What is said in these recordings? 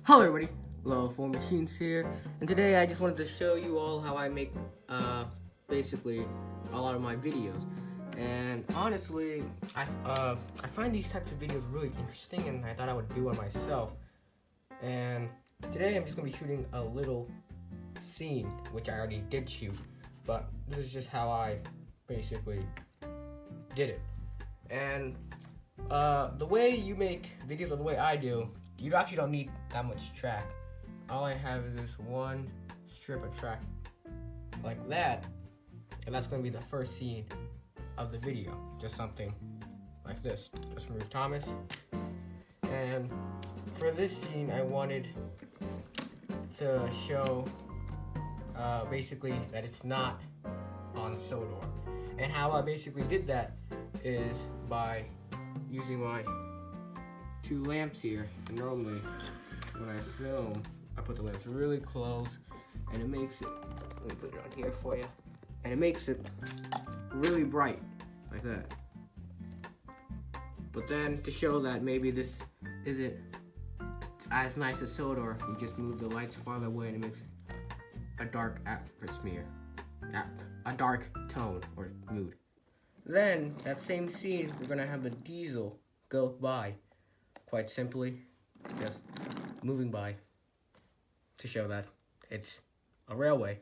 Hello everybody, Low for Machines here, and today I just wanted to show you all how I make basically a lot of my videos. And honestly, I find these types of videos really interesting, and I thought I would do one myself. And today I'm just gonna be shooting a little scene, which I already did shoot, but this is just how I basically did it. And the way you make videos, or the way I do, you actually don't need that much track. All I have is this one strip of track like that, and that's going to be the first scene of the video. Just something like this. Just remove Thomas. And for this scene, I wanted to show basically that it's not on Sodor. And how I basically did that is by using my two lamps here. And normally when I film, I put the lamps really close, and it makes it, let me put it on here for you, and it makes it really bright like that. But then to show that maybe this isn't as nice as Sodor, you just move the lights farther away and it makes a dark atmosphere, a dark tone or mood. Then that same scene, we're gonna have the diesel go by. Quite simply, just moving by to show that it's a railway.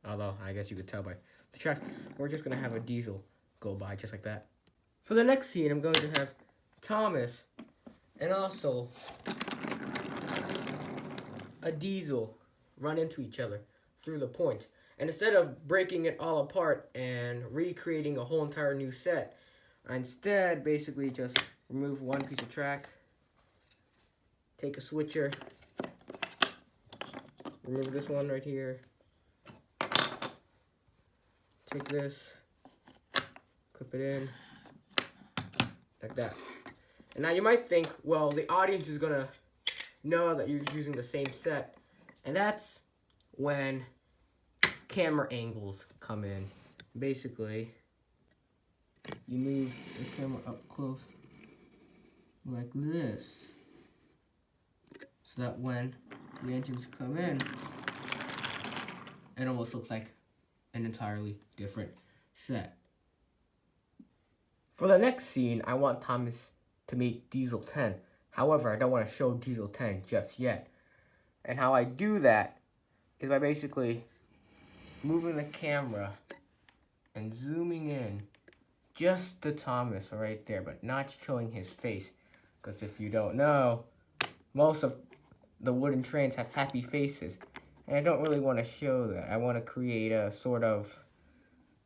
Although, I guess you could tell by the tracks. We're just going to have a diesel go by just like that. For the next scene, I'm going to have Thomas and also a diesel run into each other through the points. And instead of breaking it all apart and recreating a whole entire new set, I instead basically just remove one piece of track, take a switcher, remove this one right here, take this, clip it in, like that. And now you might think, well, the audience is gonna know that you're using the same set, and that's when camera angles come in. Basically, you move the camera up close like this, so that when the engines come in, it almost looks like an entirely different set. For the next scene, I want Thomas to meet Diesel 10. However, I don't want to show Diesel 10 just yet. And how I do that is by basically moving the camera and zooming in just to Thomas right there, but not showing his face. Because if you don't know, most of the wooden trains have happy faces, and I don't really want to show that. I want to create a sort of,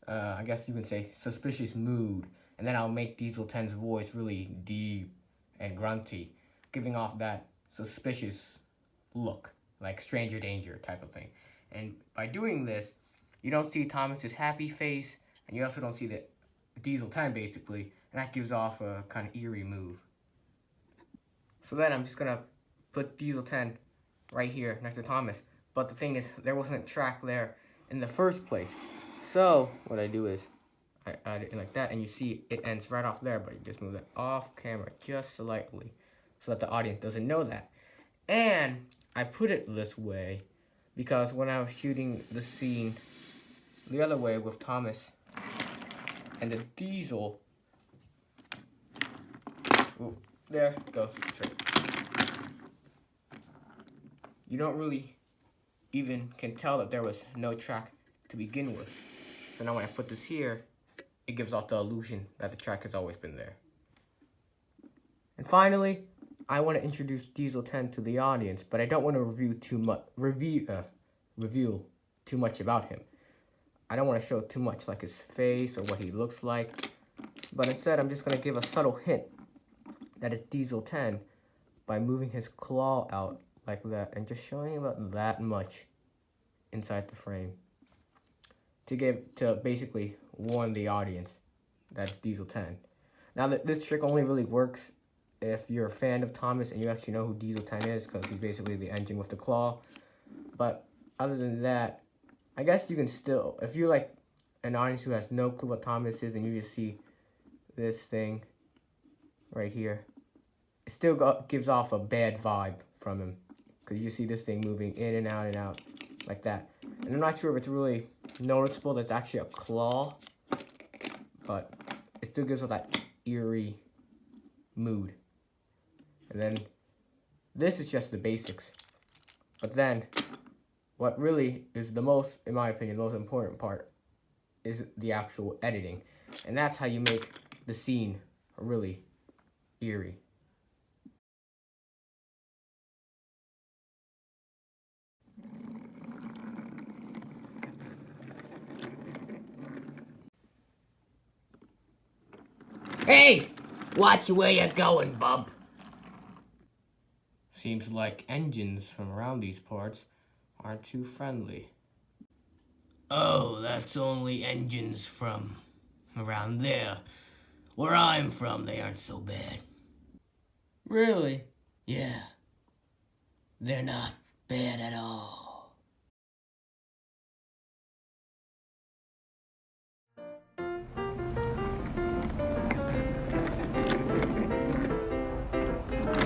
I guess you can say, suspicious mood, and then I'll make Diesel 10's voice really deep and grunty, giving off that suspicious look, like Stranger Danger type of thing. And by doing this, you don't see Thomas's happy face, and you also don't see the Diesel 10 basically, and that gives off a kind of eerie mood. So then I'm just gonna put Diesel 10 right here next to Thomas. But the thing is, there wasn't a track there in the first place. So what I do is I add it in like that, and you see it ends right off there, but you just move it off camera just slightly so that the audience doesn't know that. And I put it this way because when I was shooting the scene the other way with Thomas and the diesel, ooh, there it goes. You don't really even can tell that there was no track to begin with. So now when I put this here, it gives off the illusion that the track has always been there. And finally, I want to introduce Diesel 10 to the audience, but I don't want to reveal too much about him. I don't want to show too much like his face or what he looks like, but instead I'm just going to give a subtle hint that it's Diesel 10 by moving his claw out like that and just showing about that much inside the frame to basically warn the audience that it's Diesel 10. Now this trick only really works if you're a fan of Thomas and you actually know who Diesel 10 is, because he's basically the engine with the claw. But other than that, I guess you can still, if you're like an audience who has no clue what Thomas is and you just see this thing right here, it still gives off a bad vibe from him, because you see this thing moving in and out like that. And I'm not sure if it's really noticeable that it's actually a claw, but it still gives it that eerie mood. And then this is just the basics. But then what really is the most, in my opinion, the most important part is the actual editing. And that's how you make the scene really eerie. Hey! Watch where you're going, bub. Seems like engines from around these parts aren't too friendly. Oh, that's only engines from around there. Where I'm from, they aren't so bad. Really? Yeah. They're not bad at all.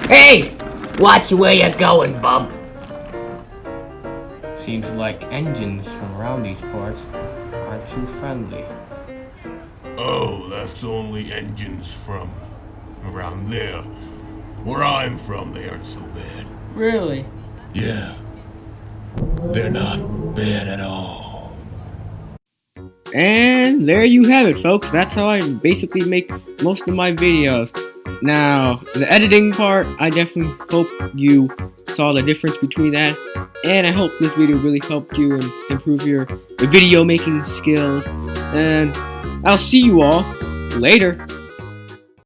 Hey! Watch where you're going, bub. Seems like engines from around these parts aren't too friendly. Oh, that's only engines from around there. Where I'm from, they aren't so bad. Really? Yeah. They're not bad at all. And there you have it, folks. That's how I basically make most of my videos. Now, the editing part, I definitely hope you saw the difference between that. And I hope this video really helped you and improve your video making skills. And I'll see you all later.